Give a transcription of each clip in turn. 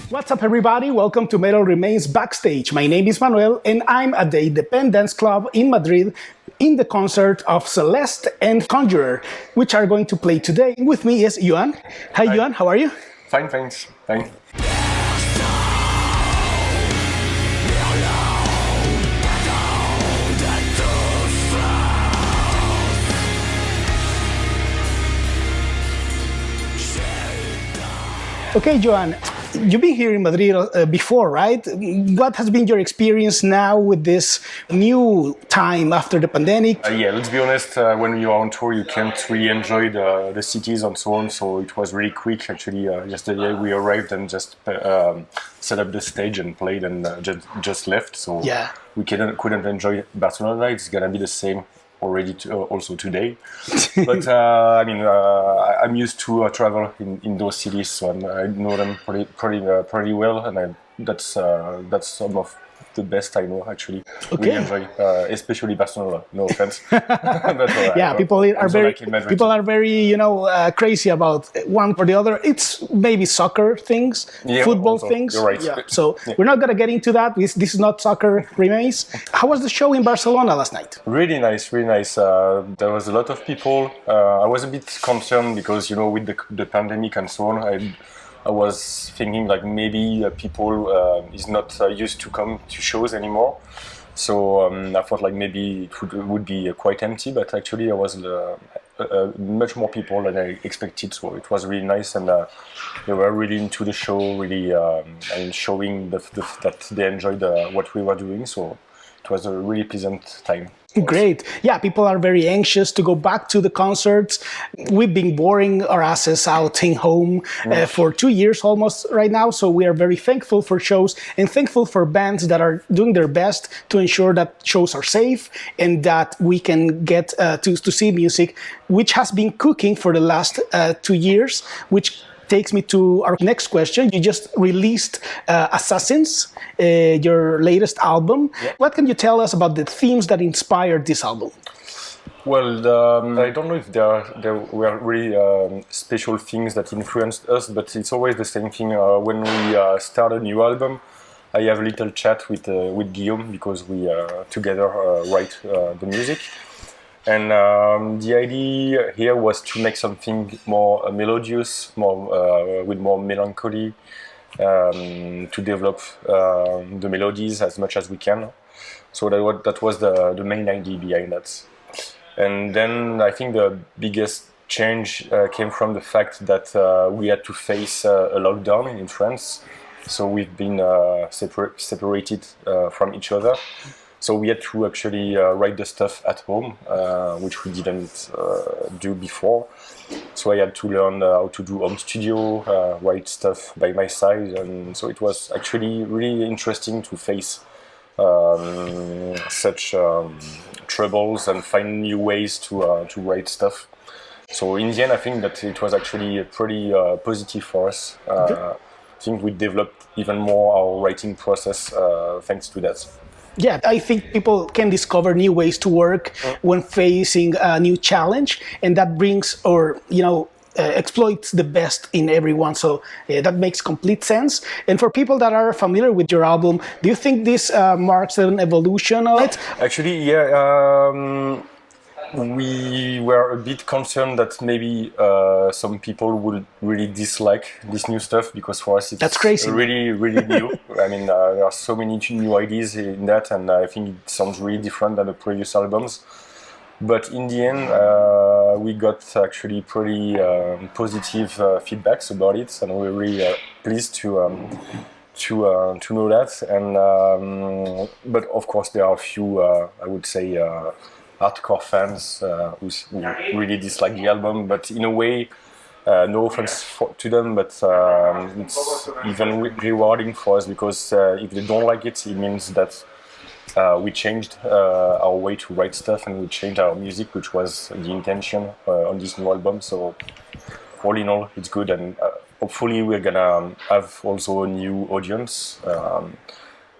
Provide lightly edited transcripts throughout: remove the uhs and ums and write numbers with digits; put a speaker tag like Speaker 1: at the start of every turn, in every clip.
Speaker 1: What's up, everybody? Welcome to Metal Remains Backstage. My name is Manuel, and I'm at the Independence Club in Madrid in the concert of Celeste and Conjurer, which are going to play today. With me is Johan. Hi, Johan. How are you?
Speaker 2: Fine, thanks. Fine.
Speaker 1: Okay, Johan. You've been here in Madrid before, right? What has been your experience now with this new time after the pandemic?
Speaker 2: Yeah, let's be honest, when you're on tour, you can't really enjoy the cities and so on, so it was really quick. Actually, yesterday we arrived and just set up the stage and played and just left, so yeah. We couldn't enjoy Barcelona. It's gonna be the same already also today. But I'm used to travel in those cities, so I know them pretty well, and that's some of the best I know, actually. Okay. We enjoy, especially Barcelona. No offense.
Speaker 1: Yeah, people are very crazy about one or the other. It's maybe soccer things,
Speaker 2: yeah,
Speaker 1: football
Speaker 2: also,
Speaker 1: things.
Speaker 2: You're right.
Speaker 1: Yeah. So yeah. We're not gonna get into that. This is not Soccer Remains. How was the show in Barcelona last night?
Speaker 2: Really nice, really nice. There was a lot of people. I was a bit concerned because with the pandemic and so on. I was thinking like maybe people is not used to come to shows anymore, so I thought like maybe it would be quite empty, but actually there was much more people than I expected, so it was really nice, and they were really into the show, really and showing that they enjoyed what we were doing, so it was a really pleasant time.
Speaker 1: Great. Yeah, people are very anxious to go back to the concerts. We've been boring our asses out in home for 2 years almost right now, so we are very thankful for shows and thankful for bands that are doing their best to ensure that shows are safe and that we can get to see music, which has been cooking for the last 2 years, which takes me to our next question. You just released Assasin, your latest album. Yeah. What can you tell us about the themes that inspired this album?
Speaker 2: Well, I don't know if there were really special things that influenced us, but it's always the same thing. When we start a new album, I have a little chat with Guillaume, because we together write the music. And the idea here was to make something more melodious, with more melancholy, to develop the melodies as much as we can. So that was the main idea behind that. And then I think the biggest change came from the fact that we had to face a lockdown in France. So we've been separated from each other. So we had to actually write the stuff at home, which we didn't do before. So I had to learn how to do home studio, write stuff by my side, and so it was actually really interesting to face such troubles and find new ways to write stuff. So in the end, I think that it was actually pretty positive for us. I think we developed even more our writing process thanks to that.
Speaker 1: Yeah, I think people can discover new ways to work when facing a new challenge, and that brings exploits the best in everyone. So that makes complete sense. And for people that are familiar with your album, do you think this marks an evolution of it?
Speaker 2: Actually, yeah. We were a bit concerned that maybe some people would really dislike this new stuff, because for us it's really, really new. I mean, there are so many new ideas in that, and I think it sounds really different than the previous albums. But in the end, we got actually pretty positive feedbacks about it, and we're really pleased to know that. And but of course, there are a few, I would say, hardcore fans who really dislike the album, but in a way, no offense to them, but it's even rewarding for us, because if they don't like it, it means that we changed our way to write stuff, and we changed our music, which was the intention on this new album. So all in all, it's good, and hopefully we're gonna have also a new audience.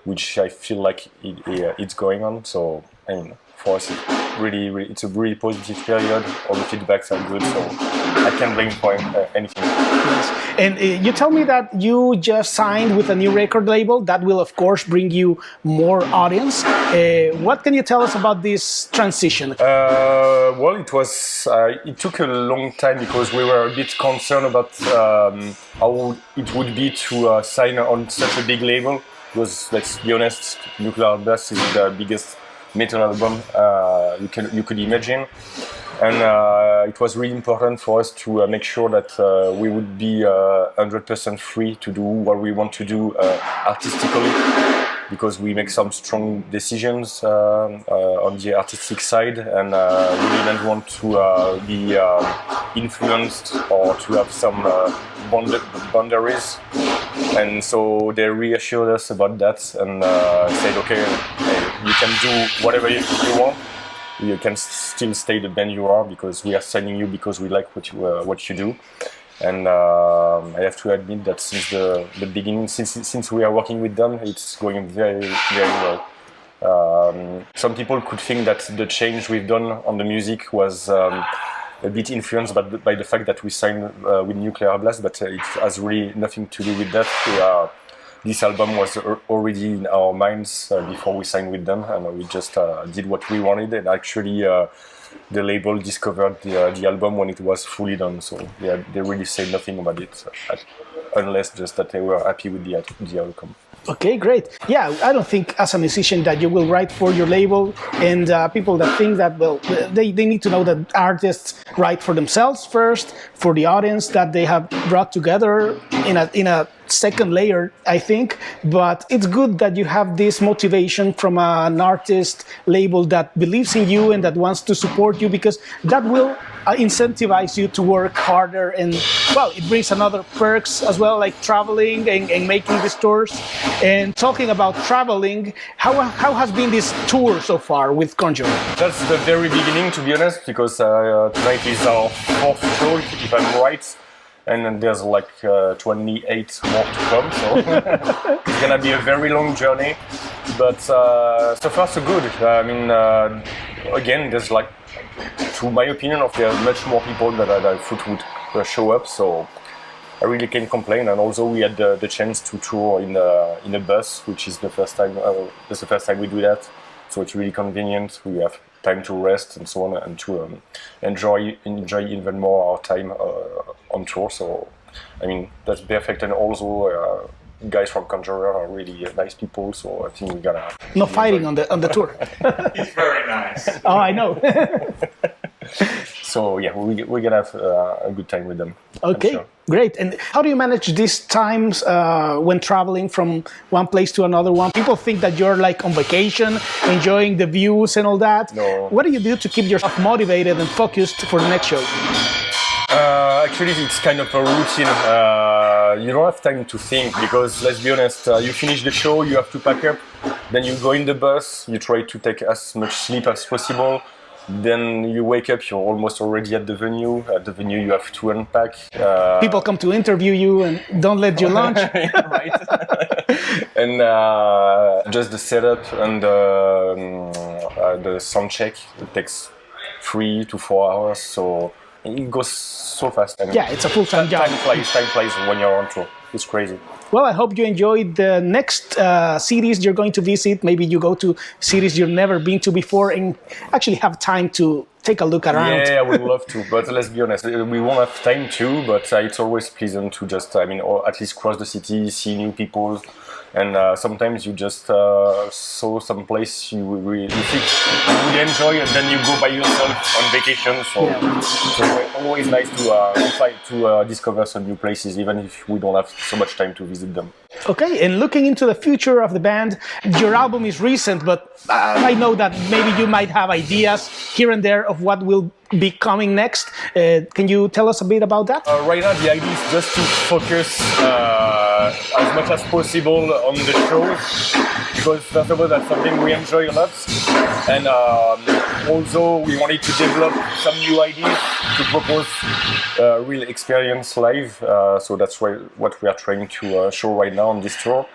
Speaker 2: which I feel like it's going on. So I mean, for us, it's a really positive period. All the feedbacks are good, so I can't blame for anything.
Speaker 1: Yes. And you tell me that you just signed with a new record label that will, of course, bring you more audience. What can you tell us about this transition?
Speaker 2: Well, it took a long time because we were a bit concerned about how it would be to sign on such a big label. Because let's be honest, Nuclear Blast is the biggest metal album you could imagine. And it was really important for us to make sure that we would be 100% free to do what we want to do artistically, because we make some strong decisions on the artistic side, and we didn't want to be influenced or to have some boundaries. And so they reassured us about that and said, okay, you can do whatever you want. You can still stay the band you are, because we are signing you because we like what you do. And I have to admit that since the beginning, since we are working with them, it's going very, very well. Some people could think that the change we've done on the music was a bit influenced by the fact that we signed with Nuclear Blast, but it has really nothing to do with that. This album was already in our minds before we signed with them, and we just did what we wanted. And actually, the label discovered the album when it was fully done. So yeah, they really said nothing about it, unless just that they were happy with the outcome.
Speaker 1: Okay, great. Yeah, I don't think as a musician that you will write for your label, and people that think that, well, they need to know that artists write for themselves first, for the audience that they have brought together in a second layer, I think. But it's good that you have this motivation from an artist label that believes in you and that wants to support you, because that will incentivize you to work harder, and well, it brings another perks as well, like traveling and making these tours. And talking about traveling, how has been this tour so far with Conjurer?
Speaker 2: That's the very beginning, to be honest, because tonight is our fourth show, if I'm right, and then there's like 28 more to come, so it's gonna be a very long journey, but so far so good. I mean, again, there's like, to my opinion, there's much more people that I thought would show up, so I really can't complain. And also we had the chance to tour in a bus, which is the first time. That's the first time we do that, so it's really convenient. We have time to rest and so on, and to enjoy even more our time on tour. So I mean, that's perfect. And also guys from Conjurer are really nice people, so I think we're gonna
Speaker 1: no fighting on the tour.
Speaker 3: He's very nice.
Speaker 1: Oh, I know.
Speaker 2: So yeah, we're gonna have a good time with them.
Speaker 1: Okay,
Speaker 2: sure.
Speaker 1: Great. And how do you manage these times when traveling from one place to another one? People think that you're like on vacation, enjoying the views and all that.
Speaker 2: No.
Speaker 1: What do you do to keep yourself motivated and focused for the next show?
Speaker 2: Actually, it's kind of a routine. You don't have time to think, because let's be honest, you finish the show, you have to pack up, then you go in the bus, you try to take as much sleep as possible, then you wake up, you're almost already at the venue. At the venue, you have to unpack.
Speaker 1: People come to interview you and don't let you lunch.
Speaker 2: Right. And just the setup and the sound check, it takes 3 to 4 hours, so it goes so fast. And
Speaker 1: yeah, it's a full-time job.
Speaker 2: Time flies when you're on tour. It's crazy.
Speaker 1: Well, I hope you enjoyed the next cities you're going to visit. Maybe you go to cities you've never been to before and actually have time to take a look around.
Speaker 2: Yeah, I would love to, but let's be honest, we won't have time to, but it's always pleasant to just, or at least cross the city, see new people. And sometimes you just saw some place you think you would enjoy, and then you go by yourself on vacation. So, yeah. So it's always nice to discover some new places, even if we don't have so much time to visit them.
Speaker 1: Okay, and looking into the future of the band, your album is recent, but I know that maybe you might have ideas here and there of what will be coming next. Can you tell us a bit about that?
Speaker 2: Right now, the idea is just to focus as much as possible on the shows, because first of all, that's something we enjoy a lot, and also we wanted to develop some new ideas to propose real experience live. So that's what we are trying to show right now on this tour.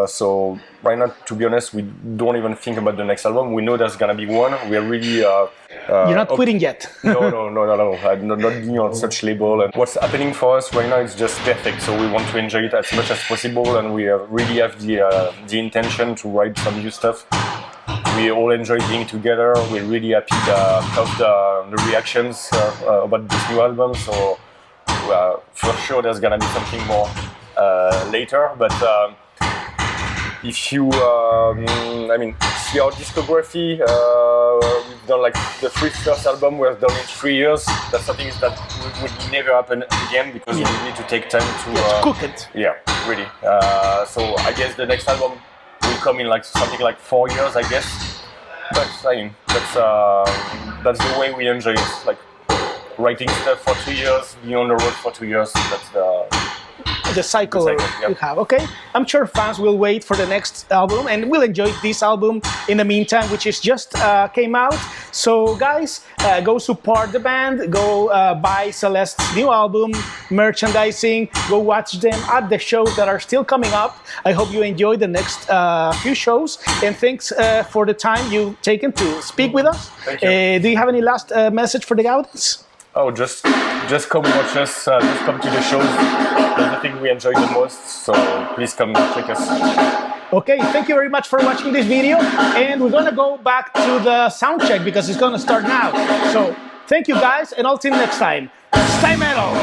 Speaker 2: So right now, to be honest, we don't even think about the next album. We know there's gonna be one. We're really
Speaker 1: You're not quitting yet.
Speaker 2: no. I'm not being on such label. And what's happening for us right now is just perfect. So we want to enjoy it as much as possible, and we really have the intention to write some new stuff. We all enjoy being together. We're really happy of the reactions about this new album. So for sure, there's gonna be something more later. But if you, see our discography, we've done like the first album we've done in 3 years. That's something that would never happen again because we need to take time to
Speaker 1: cook it.
Speaker 2: Yeah, really. So I guess the next album will come in like something like 4 years, I guess. But I mean, that's the way we enjoy it. Like writing stuff for 2 years, being on the road for 2 years. That's
Speaker 1: the cycle
Speaker 2: yep.
Speaker 1: you have. Okay, I'm sure fans will wait for the next album and will enjoy this album in the meantime, which is just came out. So guys, go support the band, go buy Celeste's new album, merchandising, go watch them at the shows that are still coming up. I hope you enjoy the next few shows, and thanks for the time you've taken to speak with us.
Speaker 2: Thank you.
Speaker 1: Do you have any last message for the audience?
Speaker 2: Oh, just come watch us, just come to the shows. That's the thing we enjoy the most, so please come check us.
Speaker 1: Okay, thank you very much for watching this video, and we're gonna go back to the sound check because it's gonna start now. So, thank you guys, and I'll see you next time. Stay metal!